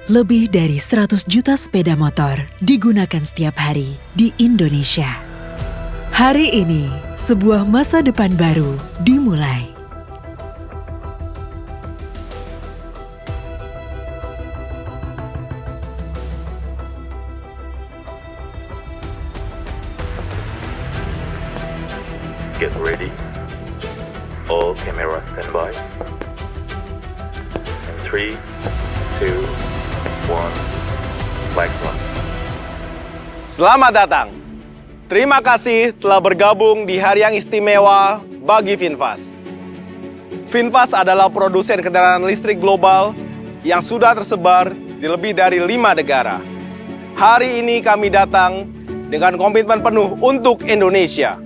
Lebih dari 100 juta sepeda motor digunakan setiap hari di Indonesia. Hari ini, sebuah masa depan baru dimulai. Get ready. All cameras standby. In 3, 2, 1, flag one. Selamat datang. Terima kasih telah bergabung di hari yang istimewa bagi VinFast. VinFast adalah produsen kendaraan listrik global yang sudah tersebar di lebih dari 5 negara. Hari ini kami datang dengan komitmen penuh untuk Indonesia.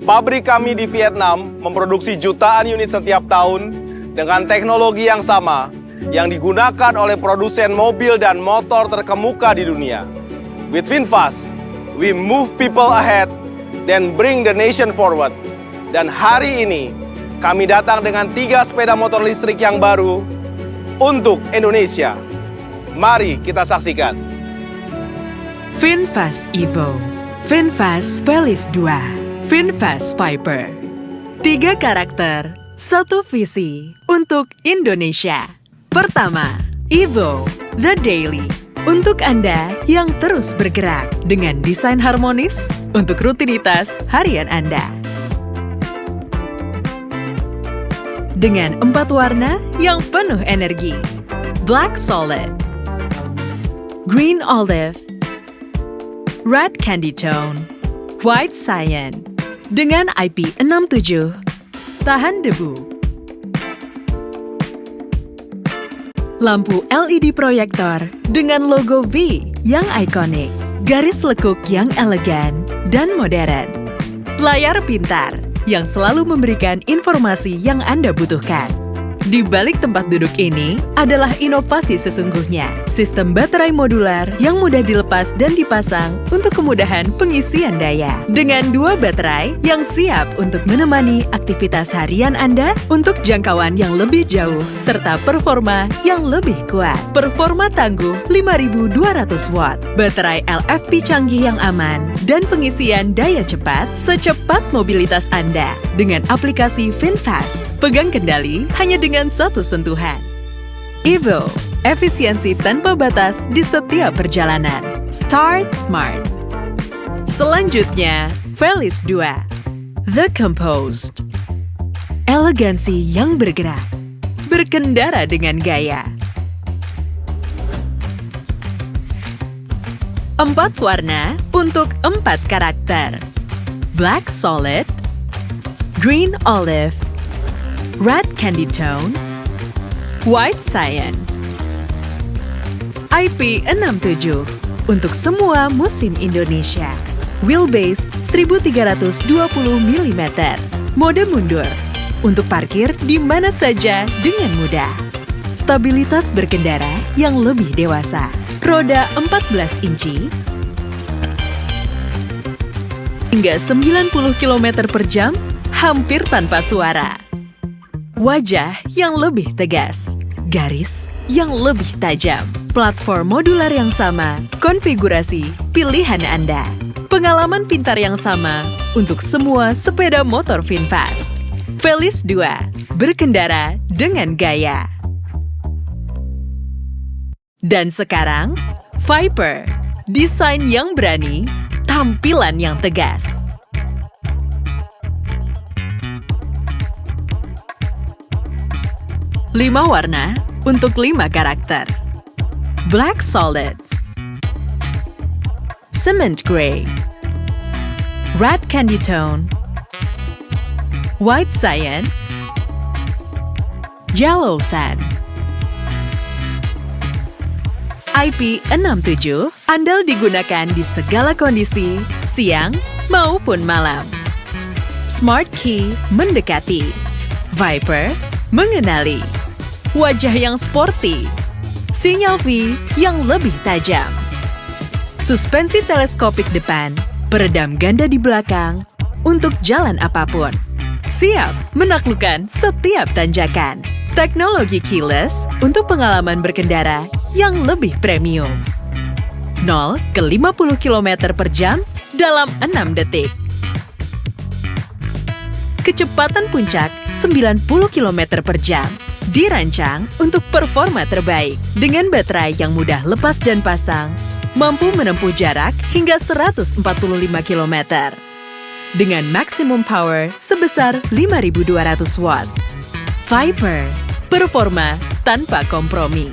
Pabrik kami di Vietnam memproduksi jutaan unit setiap tahun dengan teknologi yang sama yang digunakan oleh produsen mobil dan motor terkemuka di dunia. With VinFast, we move people ahead then bring the nation forward. Dan hari ini, kami datang dengan 3 sepeda motor listrik yang baru untuk Indonesia. Mari kita saksikan. VinFast Evo, VinFast Velis 2, VinFast Viper. 3 karakter, 1 visi untuk Indonesia. Pertama, Evo, The Daily. Untuk Anda yang terus bergerak dengan desain harmonis untuk rutinitas harian Anda. Dengan 4 warna yang penuh energi. Black Solid, Green Olive, Red Candy Tone, White Cyan. Dengan IP67, tahan debu. Lampu LED proyektor dengan logo V yang ikonik, garis lekuk yang elegan dan modern. Layar pintar yang selalu memberikan informasi yang Anda butuhkan. Di balik tempat duduk ini adalah inovasi sesungguhnya. Sistem baterai modular yang mudah dilepas dan dipasang untuk kemudahan pengisian daya. Dengan 2 baterai yang siap untuk menemani aktivitas harian Anda untuk jangkauan yang lebih jauh serta performa yang lebih kuat. Performa tangguh 5200 watt, baterai LFP canggih yang aman, dan pengisian daya cepat secepat mobilitas Anda. Dengan aplikasi VinFast, pegang kendali hanya dengan 1 sentuhan. Evo, efisiensi tanpa batas di setiap perjalanan. Start Smart. Selanjutnya, Velis 2, The Composed. Elegansi yang bergerak, berkendara dengan gaya. 4 warna untuk 4 karakter. Black Solid, Green Olive, Red Candy Tone, White Cyan. IP67 untuk semua musim Indonesia. Wheelbase 1320 mm. Mode mundur untuk parkir di mana saja dengan mudah. Stabilitas berkendara yang lebih dewasa. Roda 14 inci hingga 90 km per jam hampir tanpa suara. Wajah yang lebih tegas, garis yang lebih tajam, platform modular yang sama, konfigurasi pilihan Anda, pengalaman pintar yang sama untuk semua sepeda motor VinFast. Velis 2, berkendara dengan gaya. Dan sekarang, Viper, desain yang berani, tampilan yang tegas. 5 warna untuk 5 karakter. Black Solid, Cement Gray, Red Candy Tone, White Cyan, Yellow Sand. IP67 andal digunakan di segala kondisi, siang maupun malam. Smart Key mendekati, Viper mengenali. Wajah yang sporty, sinyal V yang lebih tajam. Suspensi teleskopik depan, peredam ganda di belakang untuk jalan apapun. Siap menaklukkan setiap tanjakan. Teknologi keyless untuk pengalaman berkendara yang lebih premium. 0 ke 50 km per jam dalam 6 detik. Kecepatan puncak 90 km per jam. Dirancang untuk performa terbaik dengan baterai yang mudah lepas dan pasang, mampu menempuh jarak hingga 145 km. Dengan maksimum power sebesar 5.200 watt. Viper, performa tanpa kompromi.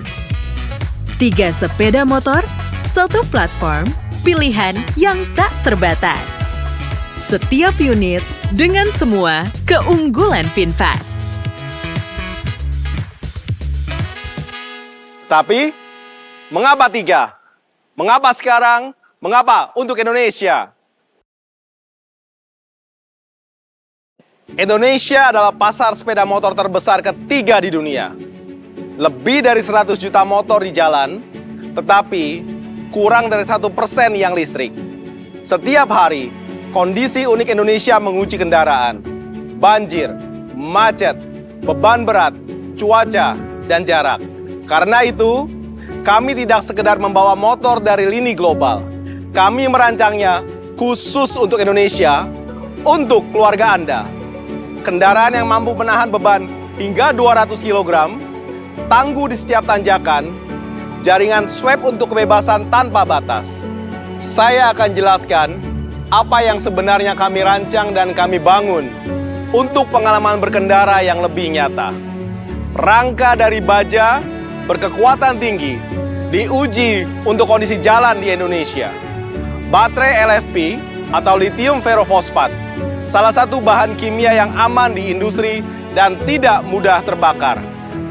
3 sepeda motor, 1 platform, pilihan yang tak terbatas. Setiap unit dengan semua keunggulan VinFast. Tapi, mengapa 3? Mengapa sekarang? Mengapa untuk Indonesia? Indonesia adalah pasar sepeda motor terbesar ketiga di dunia. Lebih dari 100 juta motor di jalan, tetapi kurang dari 1% yang listrik. Setiap hari, kondisi unik Indonesia menguji kendaraan. Banjir, macet, beban berat, cuaca, dan jarak. Karena itu, kami tidak sekedar membawa motor dari lini global. Kami merancangnya khusus untuk Indonesia, untuk keluarga Anda. Kendaraan yang mampu menahan beban hingga 200 kg, tangguh di setiap tanjakan, jaringan swab untuk kebebasan tanpa batas. Saya akan jelaskan apa yang sebenarnya kami rancang dan kami bangun untuk pengalaman berkendara yang lebih nyata. Rangka dari baja berkekuatan tinggi diuji untuk kondisi jalan di Indonesia. Baterai LFP atau lithium ferrofosfat, salah satu bahan kimia yang aman di industri dan tidak mudah terbakar.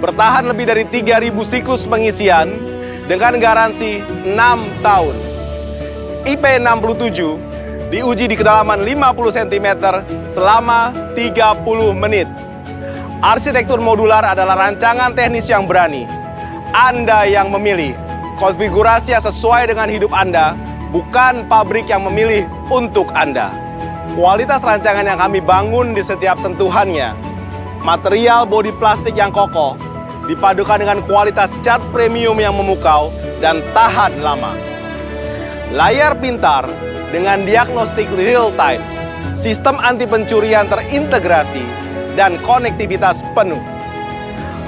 Bertahan lebih dari 3.000 siklus pengisian dengan garansi 6 tahun. IP67 diuji di kedalaman 50 cm selama 30 menit. Arsitektur modular adalah rancangan teknis yang berani. Anda yang memilih. Konfigurasi yang sesuai dengan hidup Anda, bukan pabrik yang memilih untuk Anda. Kualitas rancangan yang kami bangun di setiap sentuhannya. Material bodi plastik yang kokoh, dipadukan dengan kualitas cat premium yang memukau dan tahan lama. Layar pintar dengan diagnostik real time, sistem anti pencurian terintegrasi, dan konektivitas penuh.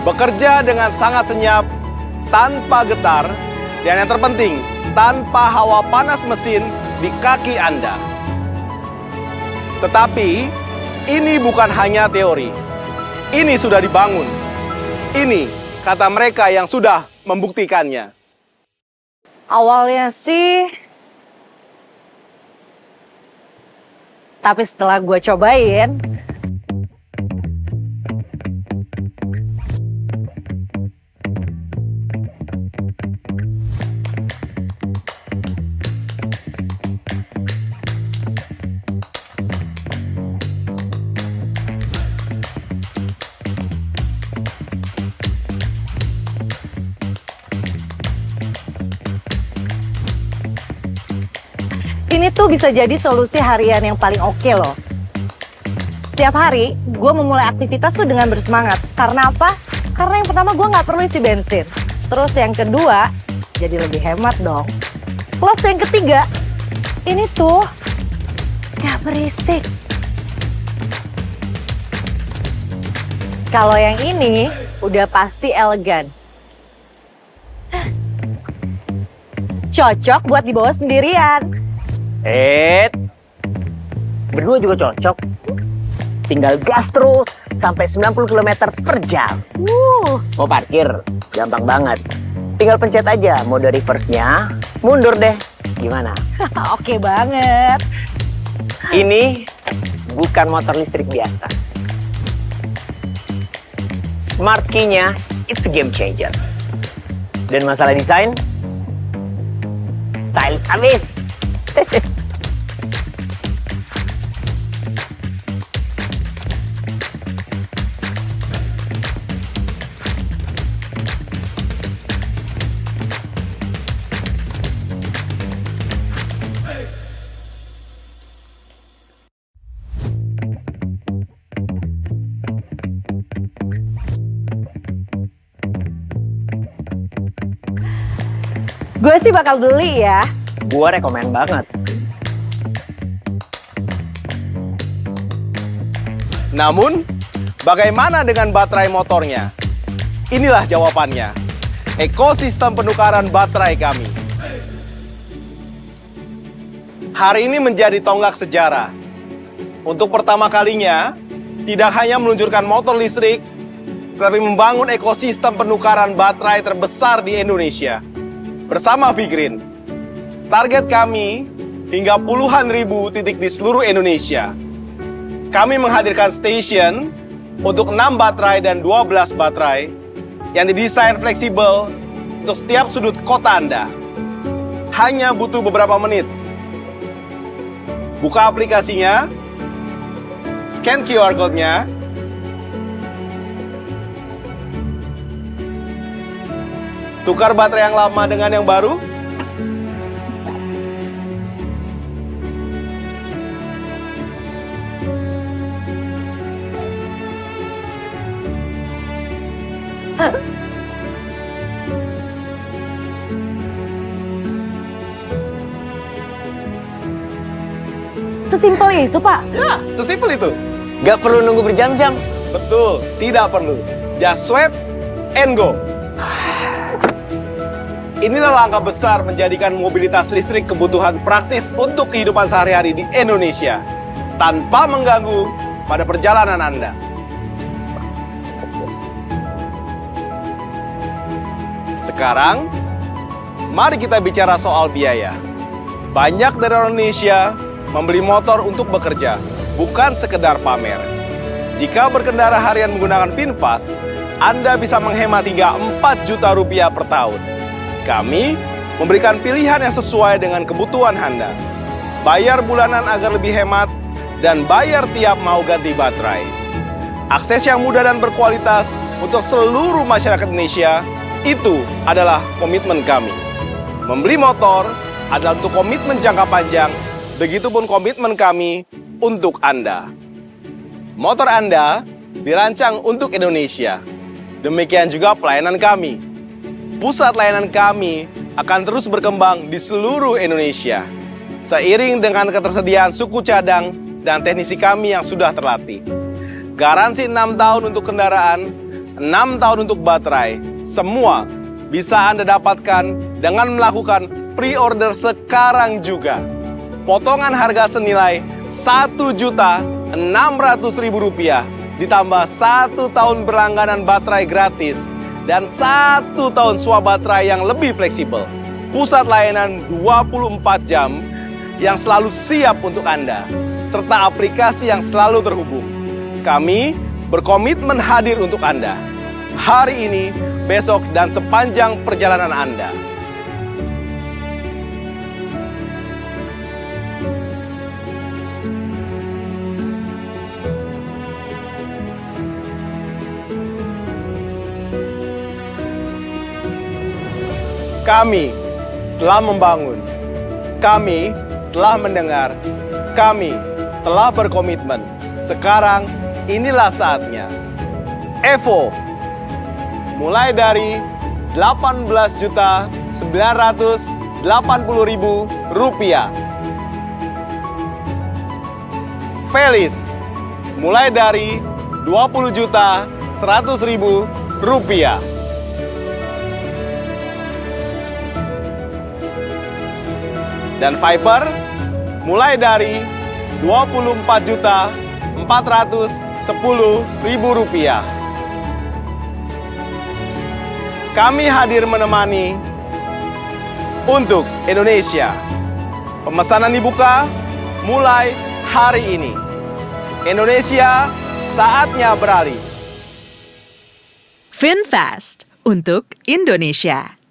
Bekerja dengan sangat senyap, tanpa getar, dan yang terpenting, tanpa hawa panas mesin di kaki Anda. Tetapi, ini bukan hanya teori. Ini sudah dibangun. Ini kata mereka yang sudah membuktikannya. Awalnya sih, tapi setelah gue cobain, ini tuh bisa jadi solusi harian yang paling oke loh. Setiap hari, gue memulai aktivitas tuh dengan bersemangat. Karena apa? Karena yang pertama gue nggak perlu isi bensin. Terus yang kedua, jadi lebih hemat dong. Plus yang ketiga, ini tuh gak berisik. Kalau yang ini, udah pasti elegan. Cocok buat dibawa sendirian. Berdua juga cocok. Tinggal gas terus sampai 90 km per jam. Mau parkir, gampang banget. Tinggal pencet aja mode reverse-nya, mundur deh. Gimana? Oke banget. Ini bukan motor listrik biasa. Smart key-nya, it's a game changer. Dan masalah desain, stylish abis. Gue sih bakal beli ya. Gua rekomen banget. Namun, bagaimana dengan baterai motornya? Inilah jawabannya. Ekosistem penukaran baterai kami. Hari ini menjadi tonggak sejarah. Untuk pertama kalinya, tidak hanya meluncurkan motor listrik, tetapi membangun ekosistem penukaran baterai terbesar di Indonesia. Bersama V-Green, target kami hingga puluhan ribu titik di seluruh Indonesia. Kami menghadirkan station untuk 6 baterai dan 12 baterai yang didesain fleksibel untuk setiap sudut kota Anda. Hanya butuh beberapa menit. Buka aplikasinya, scan QR code-nya, tukar baterai yang lama dengan yang baru, Sesimpel itu, Pak. ya, sesimpel itu. Gak perlu nunggu berjam-jam. Betul, tidak perlu. Just swipe and go. Inilah langkah besar menjadikan mobilitas listrik kebutuhan praktis untuk kehidupan sehari-hari di Indonesia, tanpa mengganggu pada perjalanan Anda. Sekarang, mari kita bicara soal biaya. Banyak dari orang Indonesia membeli motor untuk bekerja, bukan sekedar pamer. Jika berkendara harian menggunakan VinFast, Anda bisa menghemat hingga 4 juta rupiah per tahun. Kami memberikan pilihan yang sesuai dengan kebutuhan Anda. Bayar bulanan agar lebih hemat, dan bayar tiap mau ganti baterai. Akses yang mudah dan berkualitas untuk seluruh masyarakat Indonesia, itu adalah komitmen kami. Membeli motor adalah untuk komitmen jangka panjang, begitupun komitmen kami untuk Anda. Motor Anda dirancang untuk Indonesia. Demikian juga pelayanan kami. Pusat layanan kami akan terus berkembang di seluruh Indonesia, seiring dengan ketersediaan suku cadang dan teknisi kami yang sudah terlatih. Garansi 6 tahun untuk kendaraan, 6 tahun untuk baterai, semua bisa Anda dapatkan dengan melakukan pre-order sekarang juga. Potongan harga senilai Rp1.600.000 ditambah 1 tahun berlangganan baterai gratis dan 1 tahun swap baterai yang lebih fleksibel. Pusat layanan 24 jam yang selalu siap untuk Anda, serta aplikasi yang selalu terhubung. Kami berkomitmen hadir untuk Anda, hari ini, besok, dan sepanjang perjalanan Anda. Kami telah membangun, kami telah mendengar, kami telah berkomitmen. Sekarang inilah saatnya. Evo mulai dari Rp18.980.000. Felis mulai dari Rp20.100.000. Dan Viper mulai dari Rp24.410.000. Kami hadir menemani untuk Indonesia. Pemesanan dibuka mulai hari ini. Indonesia, saatnya beralih. VinFast untuk Indonesia.